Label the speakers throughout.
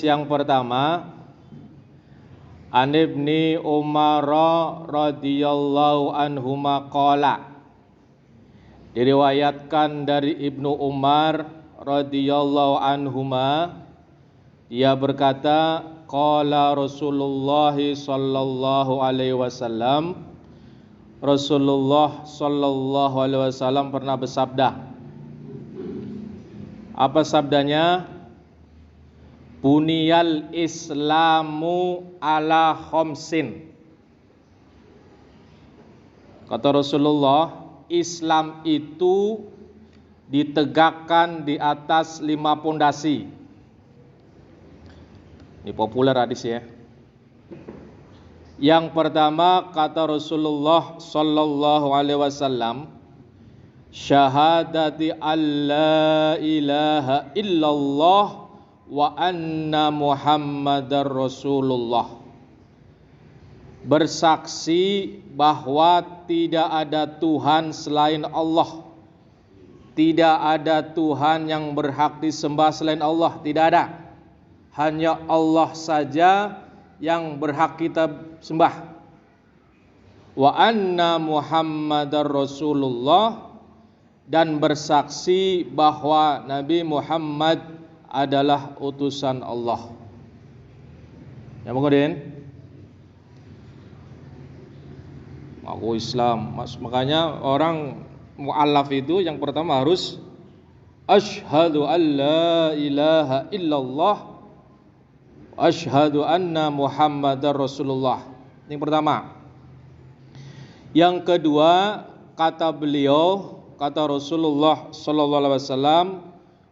Speaker 1: Hadis yang pertama, An Ibni Umar radhiyallahu anhuma qala. Diriwayatkan dari Ibnu Umar radhiyallahu anhuma, dia berkata, qala Rasulullah sallallahu alaihi wasallam, Rasulullah sallallahu alaihi wasallam pernah bersabda. Apa sabdanya? Buniyal Islamu ala khomsin. Kata Rasulullah, Islam itu ditegakkan di atas 5 pondasi. Ini populer hadis ya. Yang pertama kata Rasulullah sallallahu alaihi wasallam, syahadati alla ilaha illallah wa anna Muhammadar Rasulullah. Bersaksi bahwa tidak ada Tuhan selain Allah. Tidak ada Tuhan yang berhak disembah selain Allah, tidak ada. Hanya Allah saja yang berhak kita sembah. Wa anna Muhammadar Rasulullah, dan bersaksi bahwa Nabi Muhammad adalah utusan Allah. Ya kemudian aku Islam, makanya orang mu'allaf itu yang pertama harus asyhadu an la ilaha illallah wa asyhadu anna Muhammadar Rasulullah. Yang pertama. Yang kedua, kata beliau, kata Rasulullah sallallahu alaihi wasallam,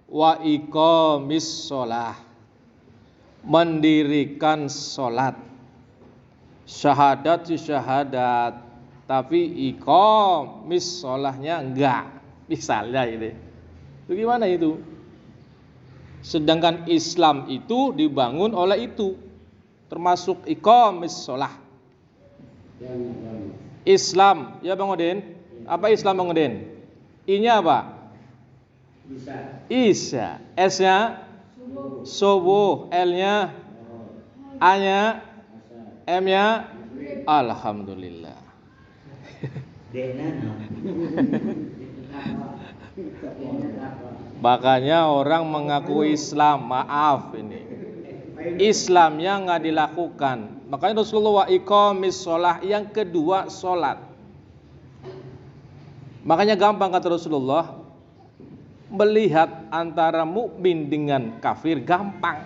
Speaker 1: wa iqamis shalah, mendirikan salat. Syahadat syahadat, tapi iqamis shalahnya enggak. Misalnya ini. Itu gimana itu? Sedangkan Islam itu dibangun oleh itu, termasuk iqamis shalah. Islam, ya Bang Udin? Apa Islam Bang Udin? I-nya apa? Isa. S-nya subuh. L-nya, A-nya, M-nya alhamdulillah. Makanya orang mengaku Islam, maaf ini, Islamnya nggak dilakukan. Makanya Rasulullah iqamis shalah, yang kedua sholat. Makanya gampang kata Rasulullah, melihat antara mukmin dengan kafir gampang.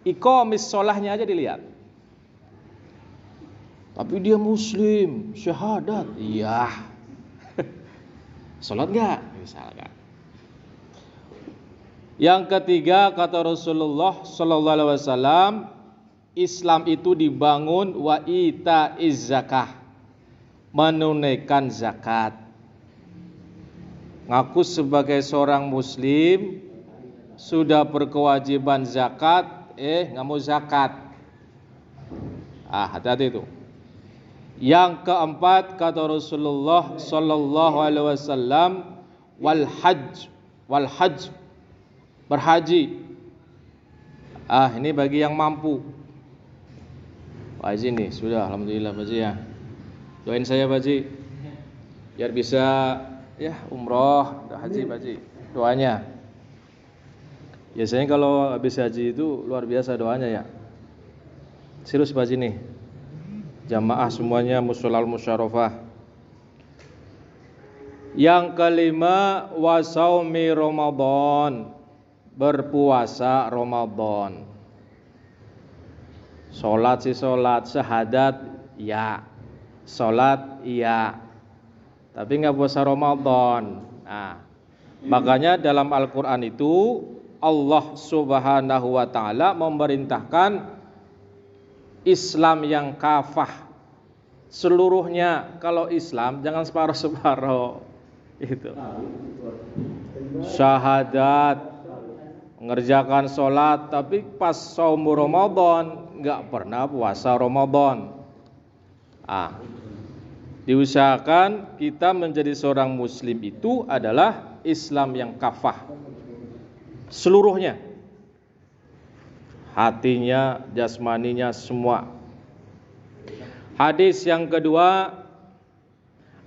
Speaker 1: Iqamis sholahnya aja dilihat. Tapi dia muslim, syahadat, iya. Sholat enggak? Misalkan. Yang ketiga kata Rasulullah sallallahu alaihi wasallam, Islam itu dibangun wa itaiz zakah, menunaikan zakat. Ngaku sebagai seorang muslim, sudah berkewajiban zakat, nggak mau zakat. Hati-hati itu. Yang keempat kata Rasulullah sallallahu alaihi wasallam, wal hajj, berhaji. Ini bagi yang mampu. Pak Haji nih, sudah alhamdulillah Pak Haji ya. Doain saya Pak Haji biar bisa ya umroh, haji Pak Haji. Doanya. Biasanya kalau habis haji itu luar biasa doanya ya. Serius Pak Haji nih. Jamaah semuanya musholal musyarafah. Yang kelima, wasaumi Ramadan, berpuasa Ramadan. Sholat sih sholat, syahadat ya, sholat iya, tapi nggak puasa Ramadan. Makanya dalam Al-Quran itu Allah Subhanahu wa Ta'ala memerintahkan Islam yang kafah seluruhnya. Kalau Islam jangan separuh-separuh. Itu syahadat, mengerjakan sholat, tapi pas saum Ramadan nggak pernah puasa Ramadan. Diusahakan kita menjadi seorang muslim itu adalah Islam yang kafah seluruhnya. hatinya, jasmaninya semua. Hadis yang kedua,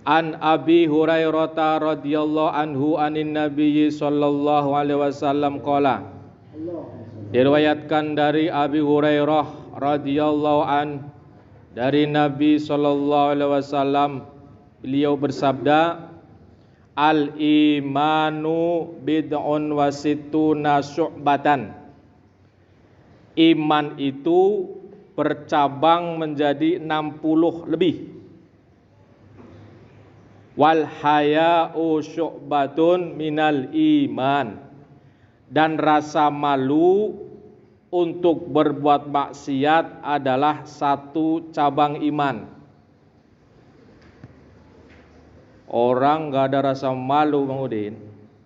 Speaker 1: an Abi Hurairah radhiyallahu anhu anin Nabi sallallahu alaihi wasallam qala. Diriwayatkan dari Abi Hurairah radhiyallahu an dari Nabi sallallahu alaihi wasallam, beliau bersabda, al imanu bid'un wa sittuna syu'batan. Iman itu bercabang menjadi 60 lebih. Wal haya'u syu'batun minal iman. Dan rasa malu untuk berbuat maksiat adalah satu cabang iman. Orang gak ada rasa malu, Bang Udin,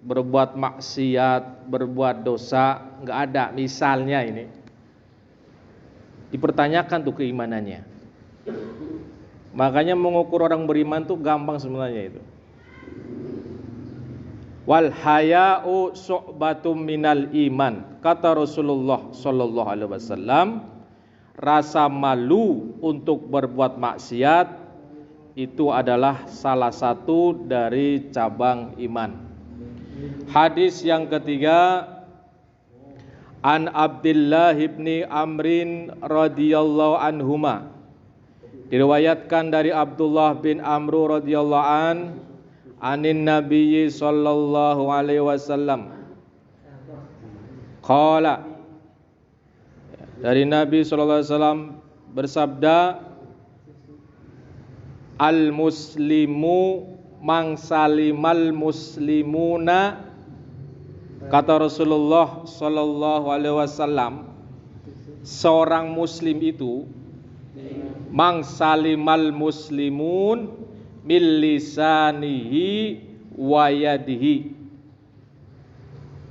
Speaker 1: berbuat maksiat, berbuat dosa, gak ada. Misalnya ini, dipertanyakan tuh keimanannya. Makanya mengukur orang beriman tuh gampang sebenarnya itu. Wal haya'u syu'batum minal iman. Kata Rasulullah sallallahu alaihi wasallam, rasa malu untuk berbuat maksiat itu adalah salah satu dari cabang iman. Hadis yang ketiga, an Abdullah ibni Amrin radhiyallahu anhuma. Diriwayatkan dari Abdullah bin Amr radhiyallahu anin Nabi sallallahu alaihi wasallam. Qala, dari Nabi sallallahu alaihi wasallam bersabda, al muslimu mangsalimal muslimuna. Kata Rasulullah sallallahu alaihi wasallam, seorang muslim itu mangsalimal muslimun min lisanihi wa yadihi.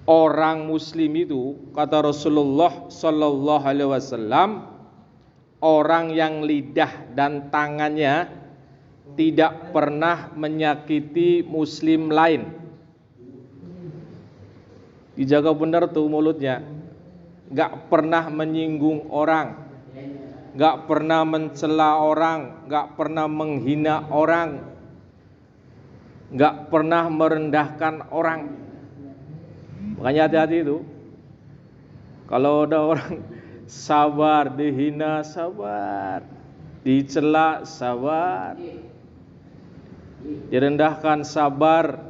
Speaker 1: Orang muslim itu, kata Rasulullah sallallahu alaihi wasallam, orang yang lidah dan tangannya tidak pernah menyakiti muslim lain. Dijaga benar tuh mulutnya, gak pernah menyinggung orang, gak pernah mencela orang, gak pernah menghina orang, gak pernah merendahkan orang. Makanya hati-hati itu. Kalau ada orang sabar, dihina sabar, dicela sabar, direndahkan sabar,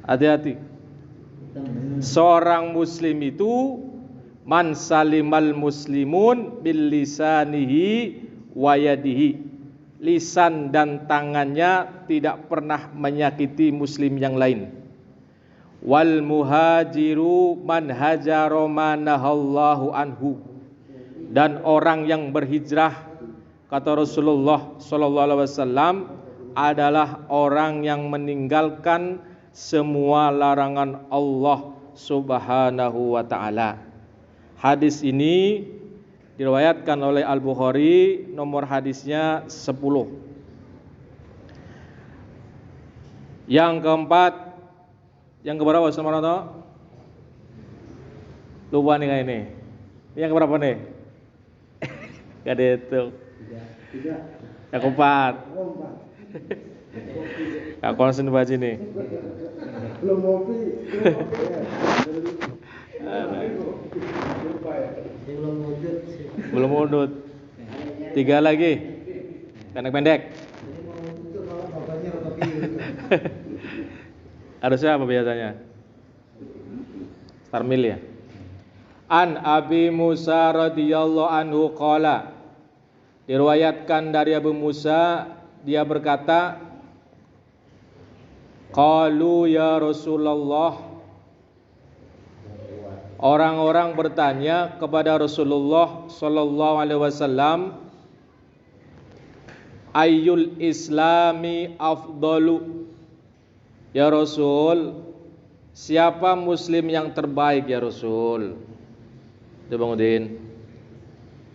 Speaker 1: hati-hati. Seorang muslim itu man salimal muslimun bil lisanihi wa yadihi. Lisan dan tangannya tidak pernah menyakiti muslim yang lain. Wal muhajiru man hajara manahallahu anhu. Dan orang yang berhijrah, kata Rasulullah sallallahu alaihi wasallam, adalah orang yang meninggalkan semua larangan Allah Subhanahu wa ta'ala. Hadis ini diriwayatkan oleh Al-Bukhari, nomor hadisnya 10. Yang keempat, yang keberapa sama Rono? Lupa nih kayak ini. Yang keberapa nih? Gak ada itu. Yang keempat. Kak konsen baca nih. Belum ngopi. Belum udut. 3 lagi. Pendek-pendek. Harusnya apa biasanya? Starmil ya. An Abi Musa radhiyallahu anhu qala. Diriwayatkan dari Abu Musa, dia berkata, qalu ya Rasulullah. Orang-orang bertanya kepada Rasulullah sallallahu alaihi wasallam, ayyul islami afdalu? Ya Rasul, siapa muslim yang terbaik ya Rasul? Itu Bang Udin.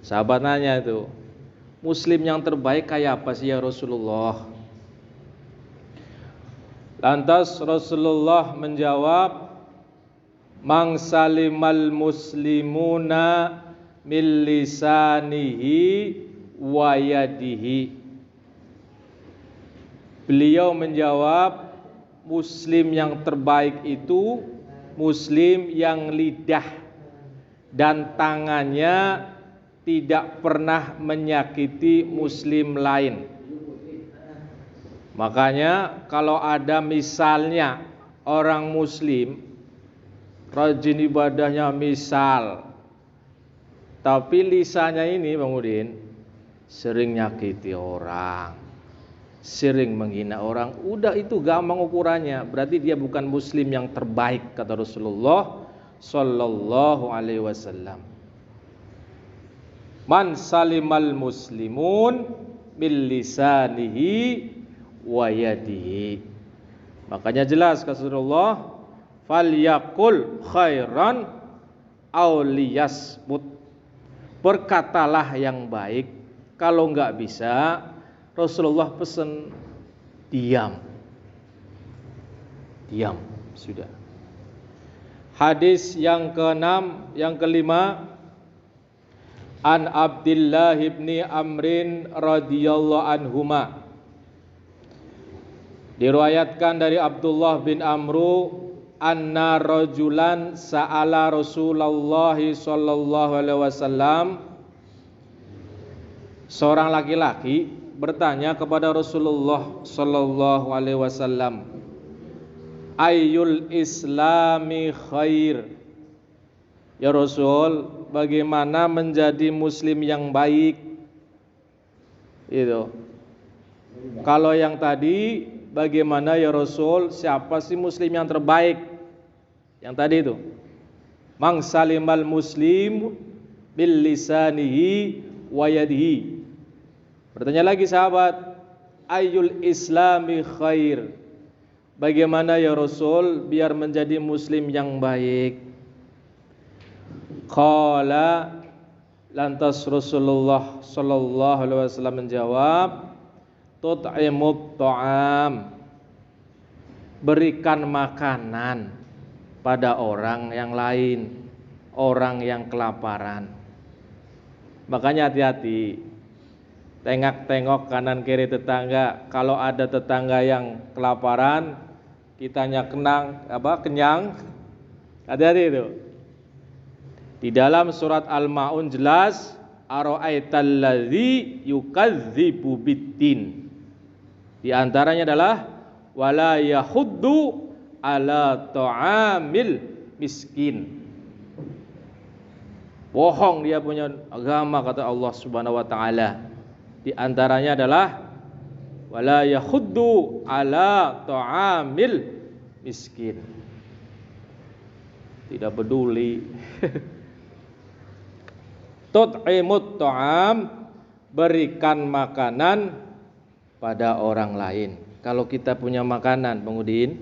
Speaker 1: Sahabat nanya itu, muslim yang terbaik kayak apa sih ya Rasulullah? Lantas Rasulullah menjawab, mang salimal muslimuna min lisanihi wa yadihi. Beliau menjawab, muslim yang terbaik itu muslim yang lidah dan tangannya tidak pernah menyakiti muslim lain. Makanya kalau ada misalnya orang muslim rajin ibadahnya misal, tapi lisannya ini Bang Udin sering nyakiti orang, sering menghina orang, udah itu gampang ukurannya, berarti dia bukan muslim yang terbaik kata Rasulullah sallallahu alaihi wasallam. Man salimal muslimun min lisanihi wa yadihi. Makanya jelas kata Rasulullah, falyaqul khairan aw liyasmut. Berkatalah yang baik, kalau enggak bisa Rasulullah pesan diam. Diam, sudah. Hadis yang ke-6, yang kelima, an Abdullah ibni Amrin radhiyallahu anhuma. Diriwayatkan dari Abdullah bin Amru anna rajulan sa'ala Rasulullah sallallahu alaihi wasallam. Seorang laki-laki bertanya kepada Rasulullah sallallahu alaihi wasallam, ayyul islami khair? Ya Rasul, bagaimana menjadi muslim yang baik? Itu. Kalau yang tadi bagaimana ya Rasul, siapa sih muslim yang terbaik? Yang tadi itu. Mang salimal muslim bil lisanihi wa yadihi. Bertanya lagi sahabat, ayyul islami khair? Bagaimana ya Rasul biar menjadi muslim yang baik? Qala, lantas Rasulullah sallallahu alaihi wasallam menjawab, tut'imut ta'am, berikan makanan pada orang yang lain, orang yang kelaparan. Makanya hati-hati, tengok kanan kiri tetangga. Kalau ada tetangga yang kelaparan, kitanya kenyang, hati-hati itu. Di dalam surat Al-Maun jelas, ara'aital ladzi yukadzibu biddin. Di antaranya adalah wala yahuddu ala ta'amil miskin. Bohong dia punya agama kata Allah Subhanahu wa taala. Di antaranya adalah wala yahuddu ala ta'amil miskin. Tidak peduli. Tut'imut ta'am, berikan makanan pada orang lain. Kalau kita punya makanan, Bang Udin,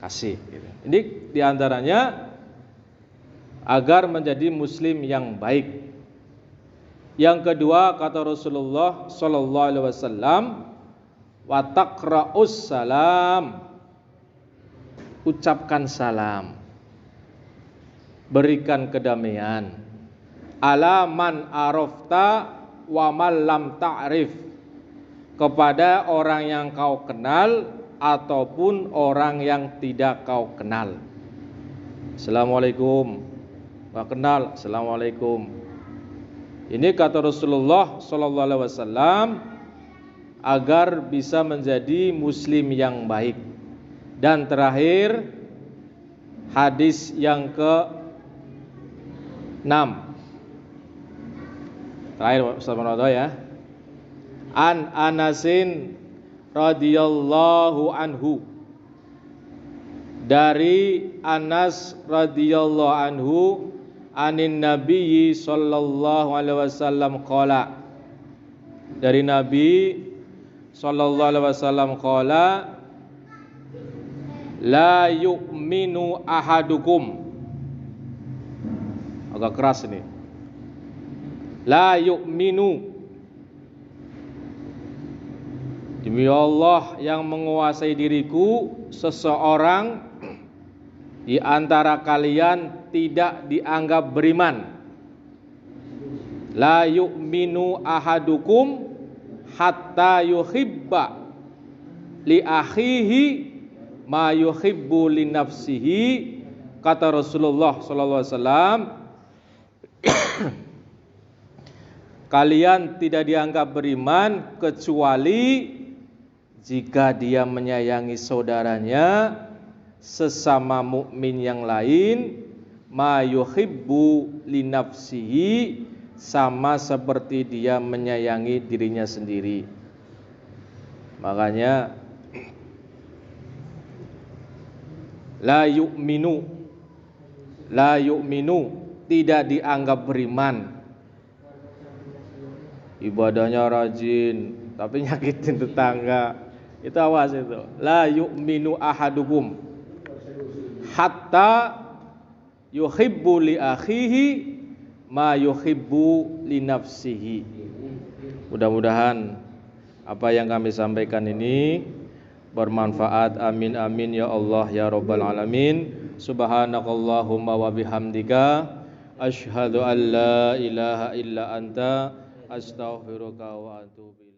Speaker 1: kasih. Ini diantaranya agar menjadi muslim yang baik. Yang kedua kata Rasulullah sallallahu alaihi wasallam, wa taqra'us salam, ucapkan salam, berikan kedamaian. Ala man arafta wa man lam ta'rif, kepada orang yang kau kenal ataupun orang yang tidak kau kenal. Assalamualaikum, gak kenal, assalamualaikum. Ini kata Rasulullah sallallahu alaihi wasallam agar bisa menjadi muslim yang baik. Dan terakhir hadis yang ke-6. Terakhir Ustaz Manodo ya. An Anasin radhiyallahu anhu, dari Anas radhiyallahu anhu, anin Nabi sallallahu alaihi wasallam qala, dari Nabi sallallahu alaihi wasallam qala, la yu'minu ahadukum. Agak keras ini. La yu'minu, demi Allah yang menguasai diriku, seseorang di antara kalian tidak dianggap beriman. La yu'minu ahadukum hatta yuhibba li akhihi ma yuhibbu li nafsihi, kata Rasulullah sallallahu alaihi wasallam. Kalian tidak dianggap beriman kecuali jika dia menyayangi saudaranya sesama mukmin yang lain ma yuhibbu li nafsihi, sama seperti dia menyayangi dirinya sendiri. Makanya la yu'minu tidak dianggap beriman. Ibadahnya rajin tapi nyakitin tetangga, itu awas itu. La yu'minu ahadukum hatta yuhibbu li akhihi ma yuhibbu li nafsihi. Mudah-mudahan apa yang kami sampaikan ini bermanfaat. Amin amin ya Allah ya rabbal alamin. Subhanakallahumma wa bihamdika asyhadu an la ilaha illa anta astaghfiruka wa atubu